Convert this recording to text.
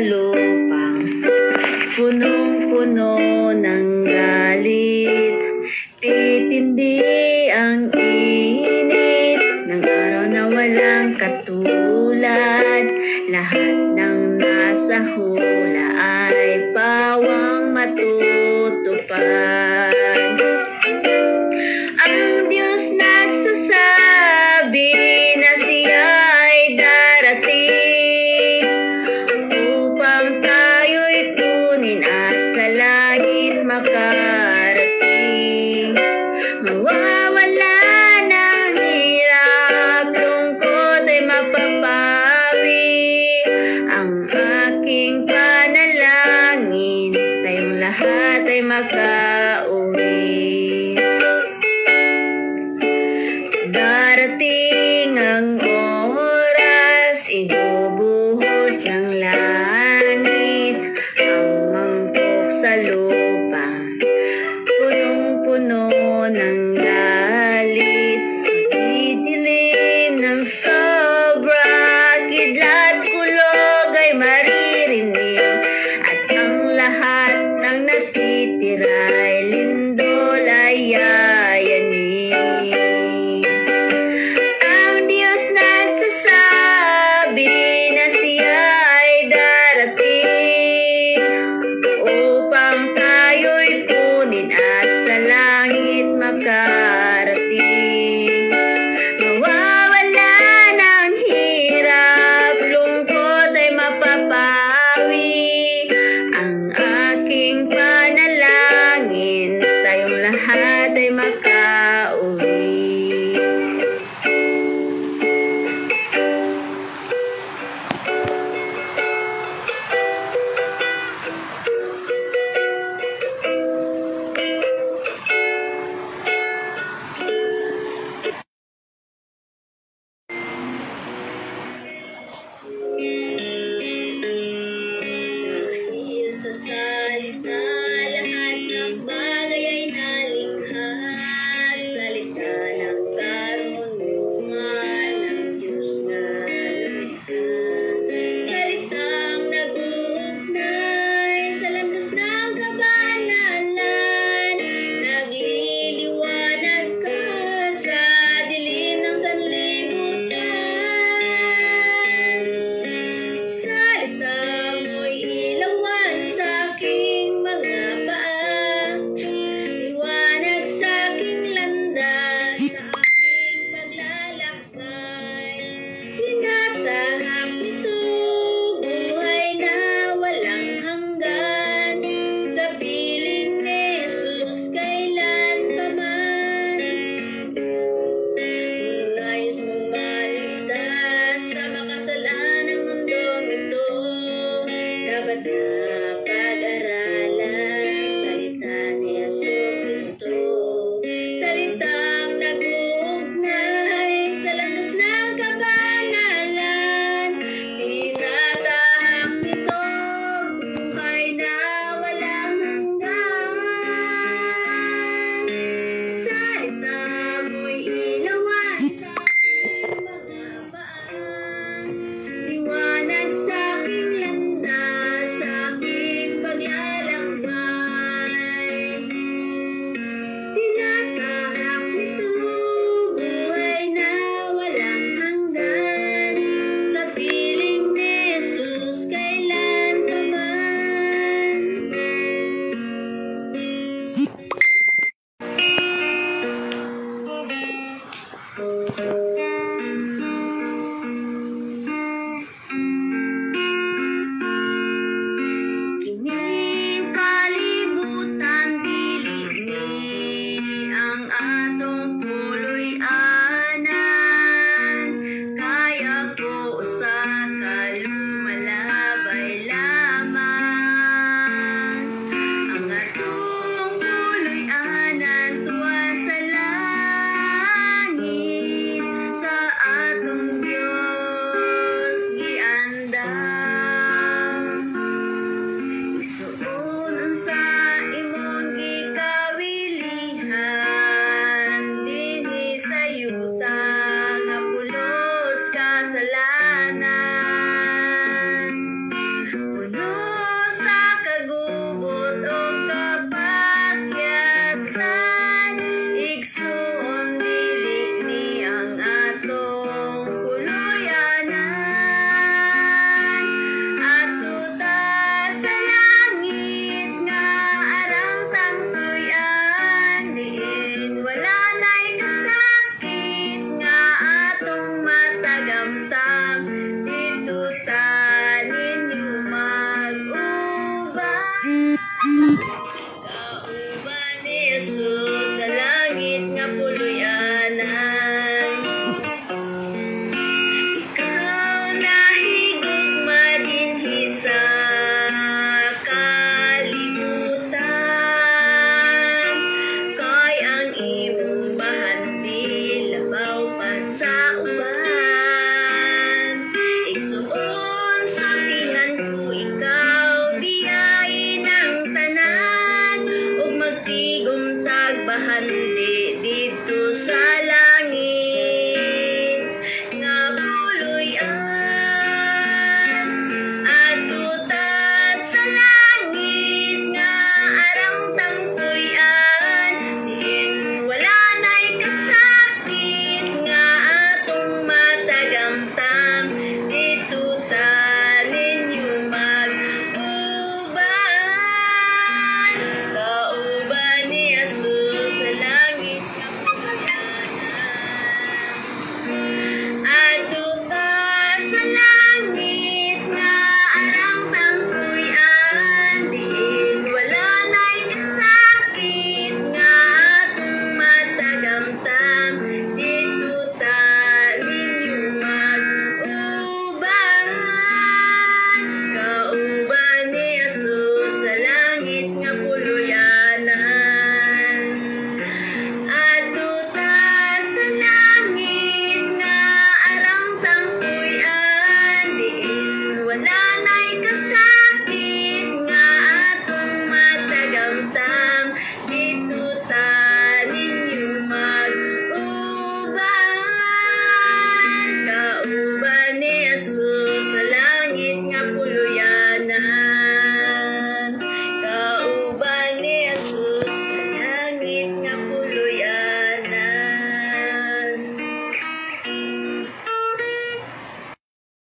lupang punong-puno ng galit. Titindi ang init ng araw na walang katulad. Lahat ng nasa hula ay pawang matutupad. Ang Diyos nagsasabi na siya ay darating upang tayo'y kunin at sa langit makarating. Mawawala ng hirap, lungkot ay mapapawi. Ang aking panalangin, tayong lahat ay magkaunawaan. langit nga arang tangkuyan, diin wala na'y kasakit nga atong matagamtam, dito ta ninyo mag-uban. Kauban ni Jesus sa langit nga puluyanan. Adto ta sa langit nga arang tangkuyan, diin wala na'y kasakit nga atong matagamtam, dito ta ninyo mag-uban. Kauban ni Jesus